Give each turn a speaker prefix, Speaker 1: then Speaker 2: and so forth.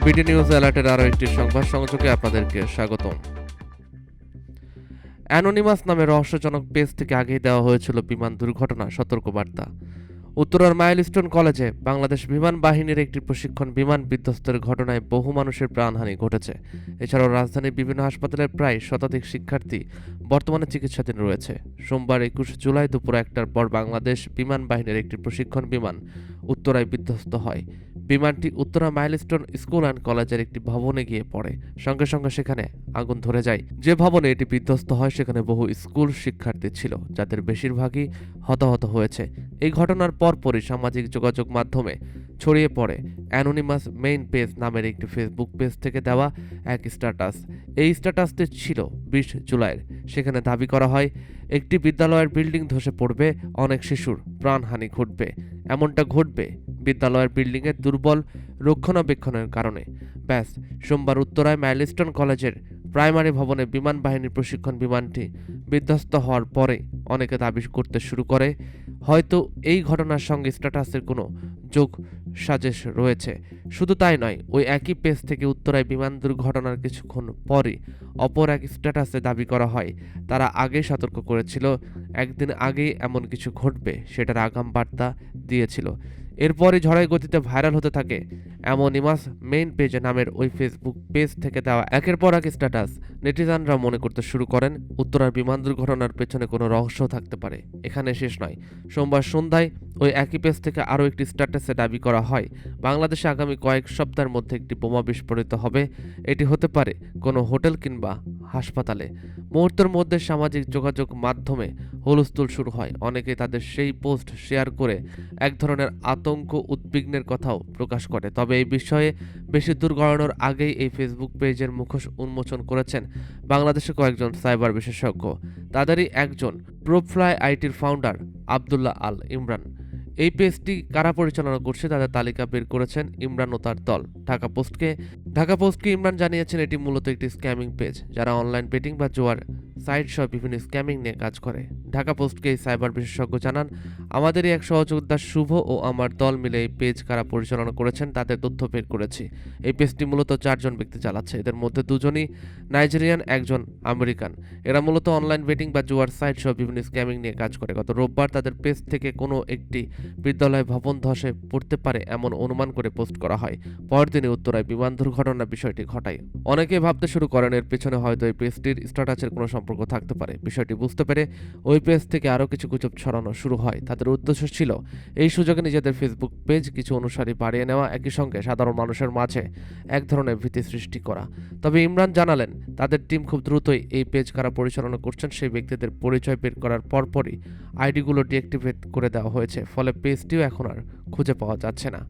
Speaker 1: BD news অ্যালার্টের আরও একটি সংবাদ সংযোগে আপনাদেরকে স্বাগতম। অ্যানোনিমাস নামে রহস্যজনক পেজ থেকে আগেই দেওয়া হয়েছিল বিমান দুর্ঘটনা সতর্কবার্তা। উত্তরার মাইলস্টোন কলেজে বাংলাদেশ বিমান বাহিনীর একটি প্রশিক্ষণ বিমান বিধ্বস্তের ঘটনায় বহু মানুষের প্রাণহানি ঘটেছে। এছাড়াও রাজধানীর বিভিন্ন হাসপাতালের প্রায় শতাধিক শিক্ষার্থী বর্তমানে চিকিৎসাধীন রয়েছে। সোমবার 21 জুলাই দুপুর 1টার পর বাংলাদেশ বিমান বাহিনীর একটি প্রশিক্ষণ বিমান উত্তরায় বিধ্বস্ত হয়। বিমানটি উত্তরা মাইলস্টোন স্কুল অ্যান্ড কলেজের একটি ভবনে গিয়ে পড়ে। সঙ্গে সঙ্গে সেখানে আগুন ধরে যায়। যে ভবনে এটি বিধ্বস্ত হয় সেখানে বহু স্কুল শিক্ষার্থী ছিল, যাদের বেশিরভাগই হতাহত হয়েছে। এই ঘটনার পরপরই সামাজিক যোগাযোগ মাধ্যমে ছড়িয়ে পড়ে অ্যানোনিমাস মেইন পেজ নামের একটি ফেসবুক পেজ থেকে দেওয়া এক স্ট্যাটাস। এই স্ট্যাটাসটি ছিল 20 জুলাইয়ের। সেখানে দাবি করা হয় একটি বিদ্যালয়ের বিল্ডিং ধসে পড়বে, অনেক শিশুর প্রাণহানি ঘটবে। এমনটা ঘটবে বিদ্যালয়ের বিল্ডিংয়ের দুর্বল রক্ষণাবেক্ষণের কারণে। ব্যাস, সোমবার উত্তরায় মাইলস্টোন কলেজের প্রাইমারি ভবনে বিমান বাহিনীর প্রশিক্ষণ বিমানটি বিধ্বস্ত হওয়ার পরে অনেকে দাবি করতে শুরু করে হয়তো এই ঘটনার সঙ্গে স্ট্যাটাসের কোনো যোগ সাজেশ রয়েছে। শুধু তাই নয়, ওই একই পেজ থেকে উত্তরায় বিমান দুর্ঘটনার কিছুক্ষণ পরই অপর এক স্ট্যাটাসে দাবি করা হয় তারা আগেই সতর্ক করেছিল, একদিন আগেই এমন কিছু ঘটবে, সেটার আগাম বার্তা দিয়েছিল। এরপরই ঝড়ের গতিতে ভাইরাল হতে থাকে অ্যানোনিমাস মেইন পেজ নামের ওই ফেসবুক পেজ থেকে দেওয়া একের পর এক স্ট্যাটাস। নেটিজানরা মনে করতে শুরু করেন উত্তরার বিমান দুর্ঘটনার পেছনে কোনো রহস্য থাকতে পারে। এখানে শেষ নয়, সোমবার সন্ধ্যায় ওই একই পেজ থেকে আরও একটি স্ট্যাটাসে দাবি করা হয় বাংলাদেশে আগামী কয়েক সপ্তাহের মধ্যে একটি বোমা বিস্ফোরিত হবে। এটি হতে পারে কোনো হোটেল কিংবা হাসপাতালে। মুহূর্তের মধ্যে সামাজিক যোগাযোগ মাধ্যমে হুলস্থুল শুরু হয়। অনেকেই তাদের সেই পোস্ট শেয়ার করে এক ধরনের আতঙ্ক উদ্বিগ্নের কথাও প্রকাশ করে। তবে এই বিষয়ে বেশি দূর গড়ানোর আগেই এই ফেসবুক পেজের মুখোশ উন্মোচন করেছেন বাংলাদেশের কয়েকজন সাইবার বিশেষজ্ঞ। তাদেরই একজন প্রোফ্লাই আইটির ফাউন্ডার আব্দুল্লাহ আল ইমরান। এই পেজটি কারা পরিচালনা করছে তাদের তালিকা বের করেছেন ইমরান ও তার দল। ঢাকা পোস্টকে ইমরান জানিয়েছেন এটি মূলত একটি স্ক্যামিং পেজ, যারা অনলাইন বেটিং বা জুয়ার সাইট সহ বিভিন্ন স্ক্যামিং নিয়ে কাজ করে। ঢাকা পোস্টকে এই সাইবার বিশেষজ্ঞ জানান, আমাদেরই এক সহযোদ্ধা শুভ ও আমার দল মিলে এই পেজ কারা পরিচালনা করেছেন তাদের তথ্য বের করেছি। এই পেজটি মূলত 4 জন ব্যক্তি চালাচ্ছে। এদের মধ্যে 2 জনই নাইজেরিয়ান, একজন আমেরিকান। এরা মূলত অনলাইন বেটিং বা জুয়ার সাইট সহ বিভিন্ন স্ক্যামিং নিয়ে কাজ করে। গত রোববার তাদের পেজ থেকে কোনো একটি বিদ্যালয় ভবন ধসে পড়তে পারে এমন অনুমান করে পোস্ট করা হয়। পরের দিনে উত্তরায় বিমান দুর্ঘটনার বিষয়টি ঘটায়। অনেকে ভাবতে শুরু করেন এর পেছনে হয়তো এই পেজটির স্ট্যাটাসের কোনো সম্পর্ক থাকতে পারে। বিষয়টি বুঝতে পেরে ওই পেজ থেকে আরও কিছু গুজব ছড়ানো শুরু হয়। তাদের উদ্দেশ্য ছিল এই সুযোগে নিজেদের ফেসবুক পেজ কিছু অনুসারী বাড়িয়ে নেওয়া, একই সঙ্গে সাধারণ মানুষের মাঝে এক ধরনের ভীতি সৃষ্টি করা। তবে ইমরান জানালেন তাদের টিম খুব দ্রুতই এই পেজ কারা পরিচালনা করছেন সেই ব্যক্তিদের পরিচয় বের করার পরপরই আইডিগুলো ডিঅ্যাক্টিভেট করে দেওয়া হয়েছে। ফলে পেজটিও এখন আর খুঁজে পাওয়া যাচ্ছে না।